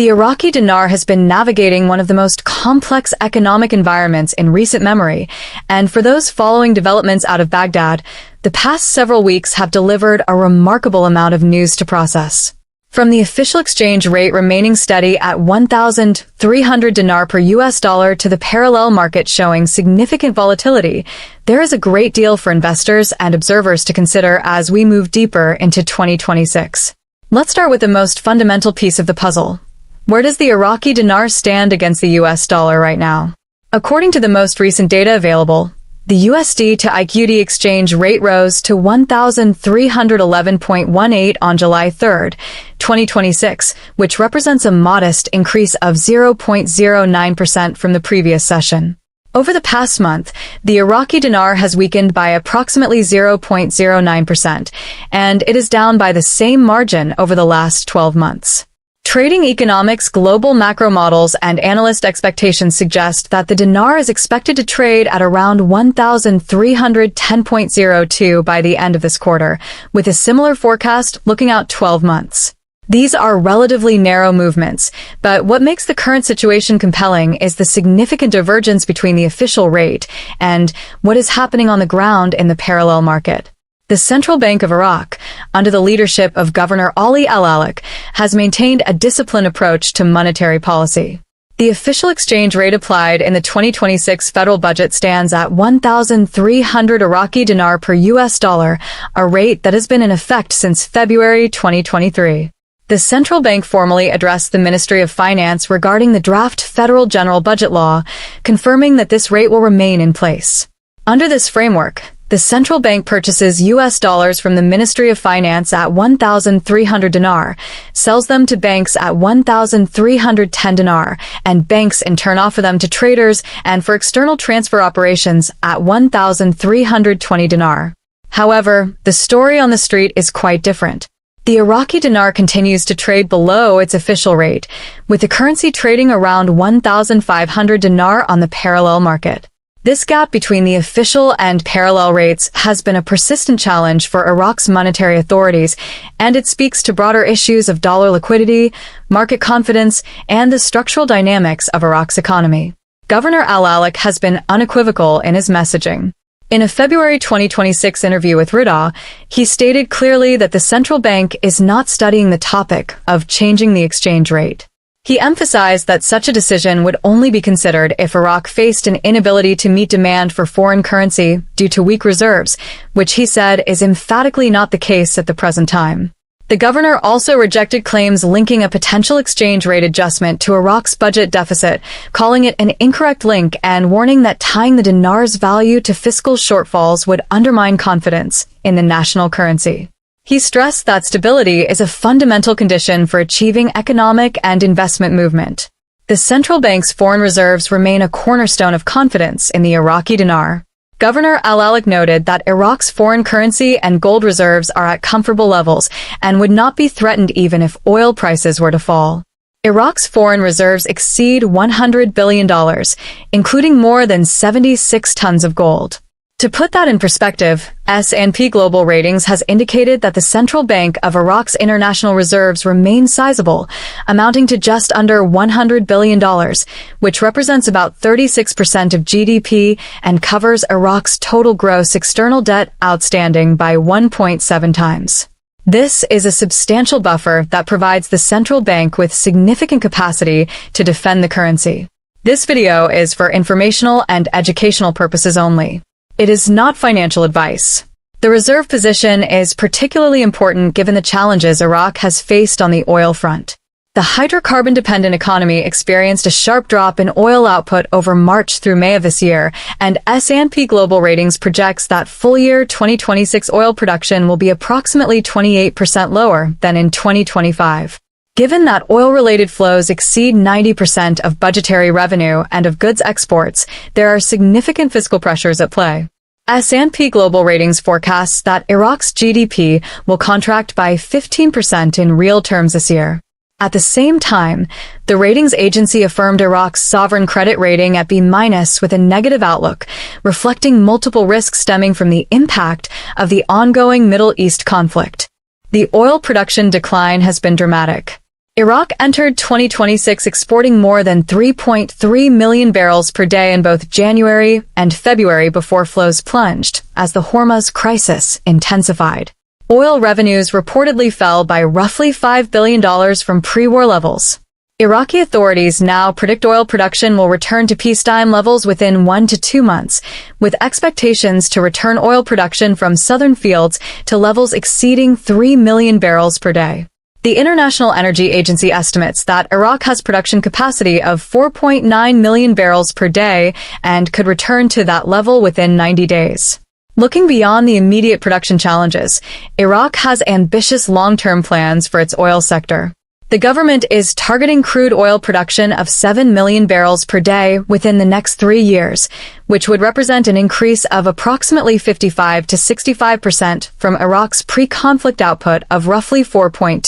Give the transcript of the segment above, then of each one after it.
The Iraqi dinar has been navigating one of the most complex economic environments in recent memory, and for those following developments out of Baghdad, the past several weeks have delivered a remarkable amount of news to process. From the official exchange rate remaining steady at 1,300 dinar per US dollar to the parallel market showing significant volatility, there is a great deal for investors and observers to consider as we move deeper into 2026. Let's start with the most fundamental piece of the puzzle. Where does the Iraqi dinar stand against the US dollar right now? According to the most recent data available, the USD to IQD exchange rate rose to 1,311.18 on July 3, 2026, which represents a modest increase of 0.09% from the previous session. Over the past month, the Iraqi dinar has weakened by approximately 0.09%, and it is down by the same margin over the last 12 months. Trading Economics global macro models and analyst expectations suggest that the dinar is expected to trade at around 1,310.02 by the end of this quarter, with a similar forecast looking out 12 months. These are relatively narrow movements, but what makes the current situation compelling is the significant divergence between the official rate and what is happening on the ground in the parallel market. The Central Bank of Iraq, under the leadership of Governor Ali al-Maliki, has maintained a disciplined approach to monetary policy. The official exchange rate applied in the 2026 federal budget stands at 1,300 Iraqi dinar per US dollar, a rate that has been in effect since February 2023. The central bank formally addressed the Ministry of Finance regarding the draft federal general budget law, confirming that this rate will remain in place. Under this framework, the central bank purchases US dollars from the Ministry of Finance at 1,300 dinar, sells them to banks at 1,310 dinar, and banks in turn offer them to traders and for external transfer operations at 1,320 dinar. However, the story on the street is quite different. The Iraqi dinar continues to trade below its official rate, with the currency trading around 1,500 dinar on the parallel market. This gap between the official and parallel rates has been a persistent challenge for Iraq's monetary authorities, and it speaks to broader issues of dollar liquidity, market confidence, and the structural dynamics of Iraq's economy. Governor al-Maliki has been unequivocal in his messaging. In a February 2026 interview with Rida, he stated clearly that the central bank is not studying the topic of changing the exchange rate. He emphasized that such a decision would only be considered if Iraq faced an inability to meet demand for foreign currency due to weak reserves, which he said is emphatically not the case at the present time. The governor also rejected claims linking a potential exchange rate adjustment to Iraq's budget deficit, calling it an incorrect link and warning that tying the dinar's value to fiscal shortfalls would undermine confidence in the national currency. He stressed that stability is a fundamental condition for achieving economic and investment movement. The central bank's foreign reserves remain a cornerstone of confidence in the Iraqi dinar. Governor al-Maliki noted that Iraq's foreign currency and gold reserves are at comfortable levels and would not be threatened even if oil prices were to fall. Iraq's foreign reserves exceed $100 billion, including more than 76 tons of gold. To put that in perspective, S&P Global Ratings has indicated that the Central Bank of Iraq's international reserves remain sizable, amounting to just under $100 billion, which represents about 36% of GDP and covers Iraq's total gross external debt outstanding by 1.7 times. This is a substantial buffer that provides the central bank with significant capacity to defend the currency. This video is for informational and educational purposes only. It is not financial advice. The reserve position is particularly important given the challenges Iraq has faced on the oil front. The hydrocarbon-dependent economy experienced a sharp drop in oil output over March through May of this year, and S&P Global Ratings projects that full-year 2026 oil production will be approximately 28% lower than in 2025. Given that oil-related flows exceed 90% of budgetary revenue and of goods exports, there are significant fiscal pressures at play. S&P Global Ratings forecasts that Iraq's GDP will contract by 15% in real terms this year. At the same time, the ratings agency affirmed Iraq's sovereign credit rating at B- with a negative outlook, reflecting multiple risks stemming from the impact of the ongoing Middle East conflict. The oil production decline has been dramatic. Iraq entered 2026 exporting more than 3.3 million barrels per day in both January and February before flows plunged as the Hormuz crisis intensified. Oil revenues reportedly fell by roughly $5 billion from pre-war levels. Iraqi authorities now predict oil production will return to peacetime levels within 1 to 2 months, with expectations to return oil production from southern fields to levels exceeding 3 million barrels per day. The International Energy Agency estimates that Iraq has production capacity of 4.9 million barrels per day and could return to that level within 90 days. Looking beyond the immediate production challenges, Iraq has ambitious long-term plans for its oil sector. The government is targeting crude oil production of 7 million barrels per day within the next 3 years, which would represent an increase of approximately 55 to 65% from Iraq's pre-conflict output of roughly 4.2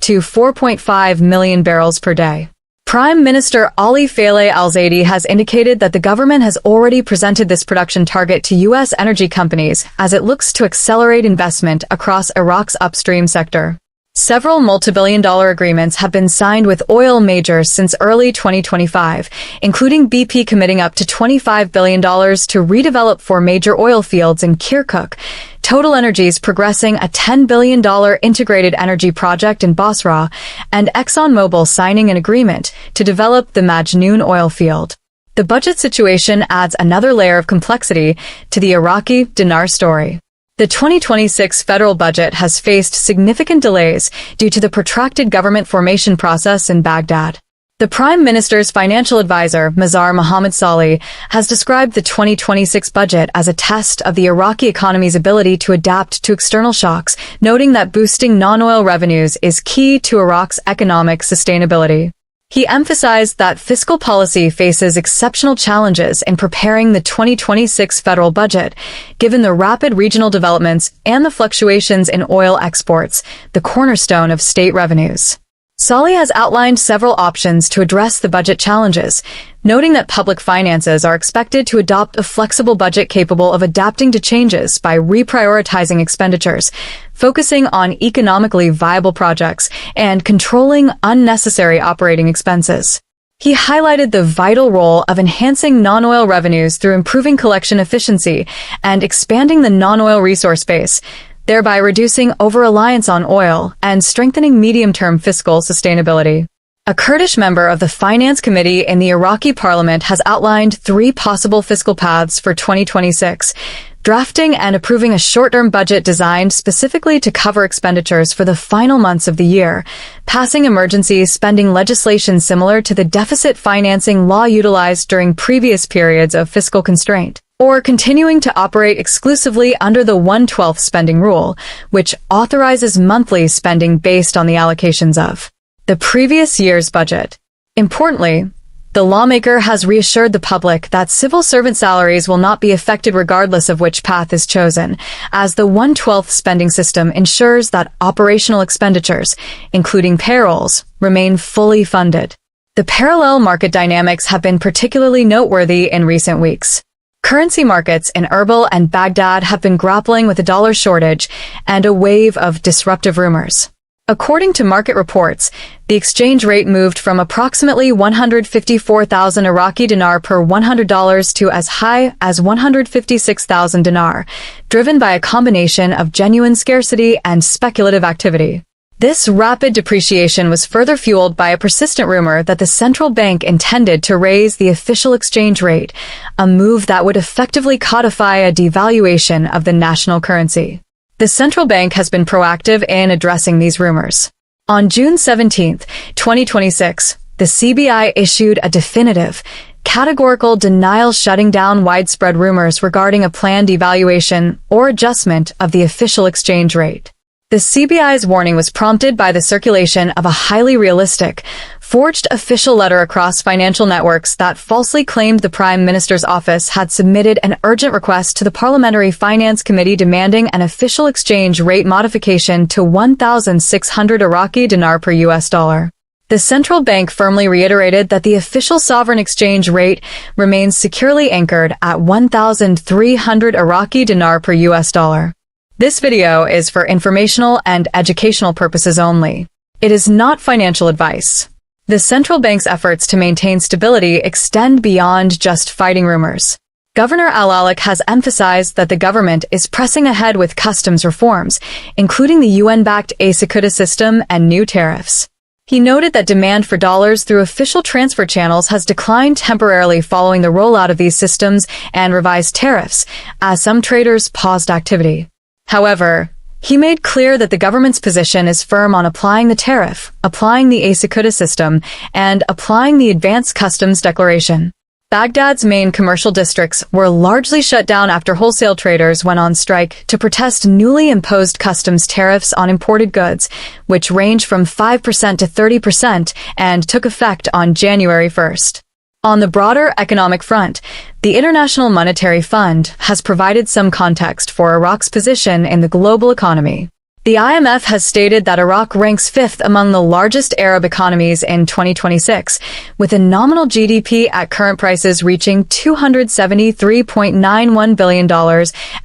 to 4.5 million barrels per day. Prime Minister Ali Faleh al-Zaidi has indicated that the government has already presented this production target to U.S. energy companies as it looks to accelerate investment across Iraq's upstream sector. Several multi-billion-dollar agreements have been signed with oil majors since early 2025, including BP committing up to $25 billion to redevelop 4 major oil fields in Kirkuk, TotalEnergies progressing a $10 billion integrated energy project in Basra, and ExxonMobil signing an agreement to develop the Majnoon oil field. The budget situation adds another layer of complexity to the Iraqi Dinar story. The 2026 federal budget has faced significant delays due to the protracted government formation process in Baghdad. The Prime Minister's financial advisor, Mazar Mohammad Salih, has described the 2026 budget as a test of the Iraqi economy's ability to adapt to external shocks, noting that boosting non-oil revenues is key to Iraq's economic sustainability. He emphasized that fiscal policy faces exceptional challenges in preparing the 2026 federal budget, given the rapid regional developments and the fluctuations in oil exports, the cornerstone of state revenues. Salih has outlined several options to address the budget challenges, noting that public finances are expected to adopt a flexible budget capable of adapting to changes by reprioritizing expenditures, focusing on economically viable projects, and controlling unnecessary operating expenses. He highlighted the vital role of enhancing non-oil revenues through improving collection efficiency and expanding the non-oil resource base, thereby reducing over-reliance on oil and strengthening medium-term fiscal sustainability. A Kurdish member of the Finance Committee in the Iraqi parliament has outlined 3 possible fiscal paths for 2026, drafting and approving a short-term budget designed specifically to cover expenditures for the final months of the year, passing emergency spending legislation similar to the deficit financing law utilized during previous periods of fiscal constraint, or continuing to operate exclusively under the 1/12 spending rule, which authorizes monthly spending based on the allocations of the previous year's budget. Importantly, the lawmaker has reassured the public that civil servant salaries will not be affected regardless of which path is chosen, as the 1/12 spending system ensures that operational expenditures, including payrolls, remain fully funded. The parallel market dynamics have been particularly noteworthy in recent weeks. Currency markets in Erbil and Baghdad have been grappling with a dollar shortage and a wave of disruptive rumors. According to market reports, the exchange rate moved from approximately 154,000 Iraqi dinar per $100 to as high as 156,000 dinar, driven by a combination of genuine scarcity and speculative activity. This rapid depreciation was further fueled by a persistent rumor that the central bank intended to raise the official exchange rate, a move that would effectively codify a devaluation of the national currency. The central bank has been proactive in addressing these rumors. On June 17, 2026, the CBI issued a definitive, categorical denial shutting down widespread rumors regarding a planned devaluation or adjustment of the official exchange rate. The CBI's warning was prompted by the circulation of a highly realistic, forged official letter across financial networks that falsely claimed the Prime Minister's office had submitted an urgent request to the Parliamentary Finance Committee demanding an official exchange rate modification to 1,600 Iraqi dinar per US dollar. The central bank firmly reiterated that the official sovereign exchange rate remains securely anchored at 1,300 Iraqi dinar per US dollar. This video is for informational and educational purposes only. It is not financial advice. The central bank's efforts to maintain stability extend beyond just fighting rumors. Governor Al-Malek has emphasized that the government is pressing ahead with customs reforms, including the UN-backed Security system and new tariffs. He noted that demand for dollars through official transfer channels has declined temporarily following the rollout of these systems and revised tariffs, as some traders paused activity. However, he made clear that the government's position is firm on applying the tariff, applying the Security system, and applying the advanced customs declaration. Baghdad's main commercial districts were largely shut down after wholesale traders went on strike to protest newly imposed customs tariffs on imported goods, which range from 5% to 30% and took effect on January 1st. On the broader economic front, the International Monetary Fund has provided some context for Iraq's position in the global economy. The IMF has stated that Iraq ranks fifth among the largest Arab economies in 2026, with a nominal GDP at current prices reaching $273.91 billion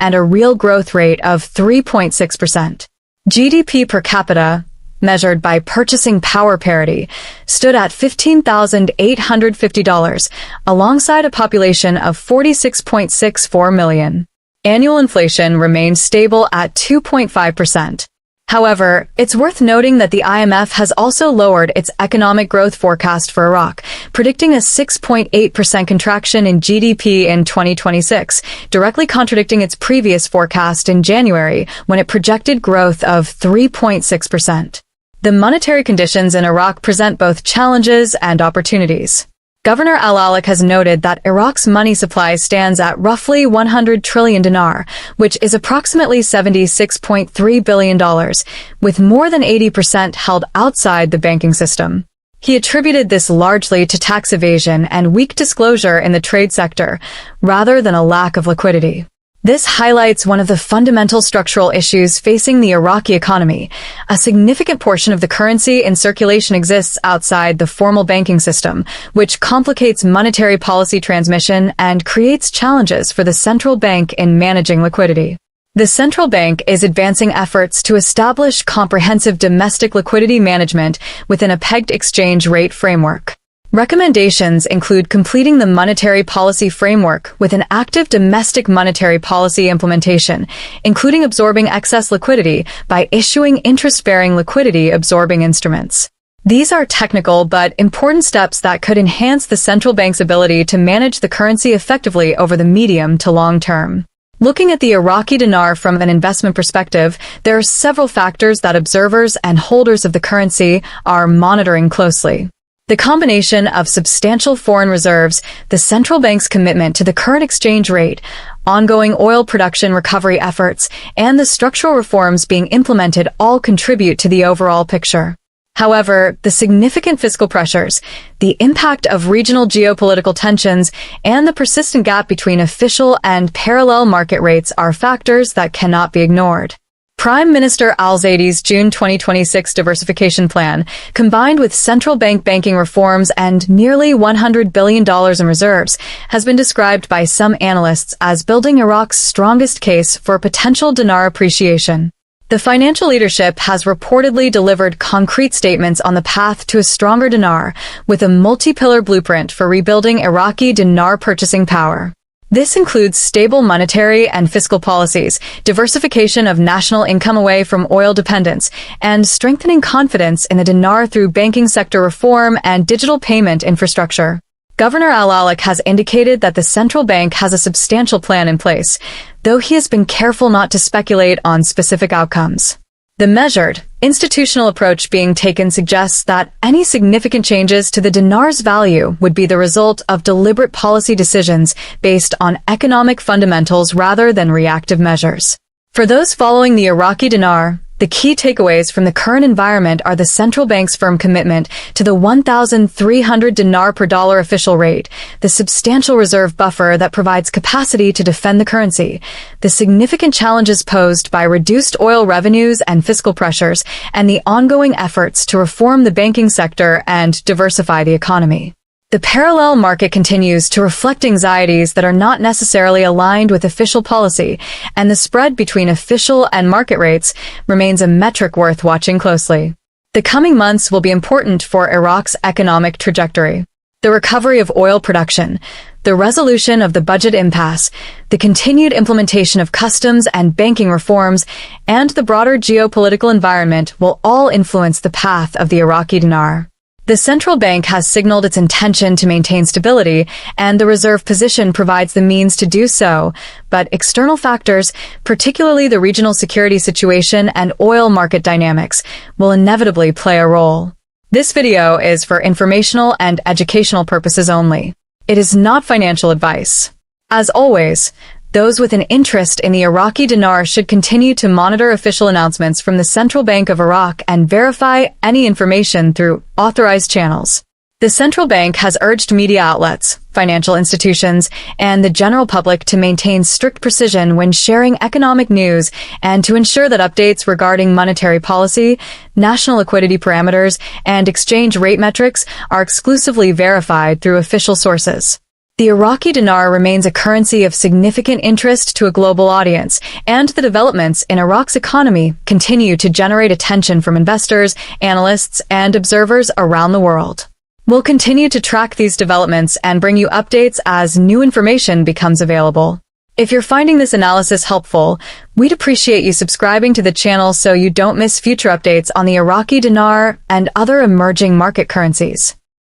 and a real growth rate of 3.6%. GDP per capita, measured by purchasing power parity, stood at $15,850, alongside a population of 46.64 million. Annual inflation remained stable at 2.5%. However, it's worth noting that the IMF has also lowered its economic growth forecast for Iraq, predicting a 6.8% contraction in GDP in 2026, directly contradicting its previous forecast in January, when it projected growth of 3.6%. The monetary conditions in Iraq present both challenges and opportunities. Governor Al-Malek has noted that Iraq's money supply stands at roughly 100 trillion dinar, which is approximately $76.3 billion, with more than 80% held outside the banking system. He attributed this largely to tax evasion and weak disclosure in the trade sector, rather than a lack of liquidity. This highlights one of the fundamental structural issues facing the Iraqi economy. A significant portion of the currency in circulation exists outside the formal banking system, which complicates monetary policy transmission and creates challenges for the central bank in managing liquidity. The central bank is advancing efforts to establish comprehensive domestic liquidity management within a pegged exchange rate framework. Recommendations include completing the monetary policy framework with an active domestic monetary policy implementation, including absorbing excess liquidity by issuing interest-bearing liquidity-absorbing instruments. These are technical but important steps that could enhance the central bank's ability to manage the currency effectively over the medium to long term. Looking at the Iraqi dinar from an investment perspective, there are several factors that observers and holders of the currency are monitoring closely. The combination of substantial foreign reserves, the central bank's commitment to the current exchange rate, ongoing oil production recovery efforts, and the structural reforms being implemented all contribute to the overall picture. However, the significant fiscal pressures, the impact of regional geopolitical tensions, and the persistent gap between official and parallel market rates are factors that cannot be ignored. Prime Minister al-Zaidi's June 2026 diversification plan, combined with central bank banking reforms and nearly $100 billion in reserves, has been described by some analysts as building Iraq's strongest case for potential dinar appreciation. The financial leadership has reportedly delivered concrete statements on the path to a stronger dinar, with a multi-pillar blueprint for rebuilding Iraqi dinar purchasing power. This includes stable monetary and fiscal policies, diversification of national income away from oil dependence, and strengthening confidence in the dinar through banking sector reform and digital payment infrastructure. Governor Al-Malek has indicated that the central bank has a substantial plan in place, though he has been careful not to speculate on specific outcomes. The measured, institutional approach being taken suggests that any significant changes to the dinar's value would be the result of deliberate policy decisions based on economic fundamentals rather than reactive measures. For those following the Iraqi dinar, the key takeaways from the current environment are the central bank's firm commitment to the 1,300 dinar per dollar official rate, the substantial reserve buffer that provides capacity to defend the currency, the significant challenges posed by reduced oil revenues and fiscal pressures, and the ongoing efforts to reform the banking sector and diversify the economy. The parallel market continues to reflect anxieties that are not necessarily aligned with official policy, and the spread between official and market rates remains a metric worth watching closely. The coming months will be important for Iraq's economic trajectory. The recovery of oil production, the resolution of the budget impasse, the continued implementation of customs and banking reforms, and the broader geopolitical environment will all influence the path of the Iraqi dinar. The central bank has signaled its intention to maintain stability, and the reserve position provides the means to do so, but external factors, particularly the regional security situation and oil market dynamics, will inevitably play a role. This video is for informational and educational purposes only. It is not financial advice. As always, those with an interest in the Iraqi dinar should continue to monitor official announcements from the Central Bank of Iraq and verify any information through authorized channels. The central bank has urged media outlets, financial institutions, and the general public to maintain strict precision when sharing economic news and to ensure that updates regarding monetary policy, national liquidity parameters, and exchange rate metrics are exclusively verified through official sources. The Iraqi dinar remains a currency of significant interest to a global audience, and the developments in Iraq's economy continue to generate attention from investors, analysts, and observers around the world. We'll continue to track these developments and bring you updates as new information becomes available. If you're finding this analysis helpful, we'd appreciate you subscribing to the channel so you don't miss future updates on the Iraqi dinar and other emerging market currencies.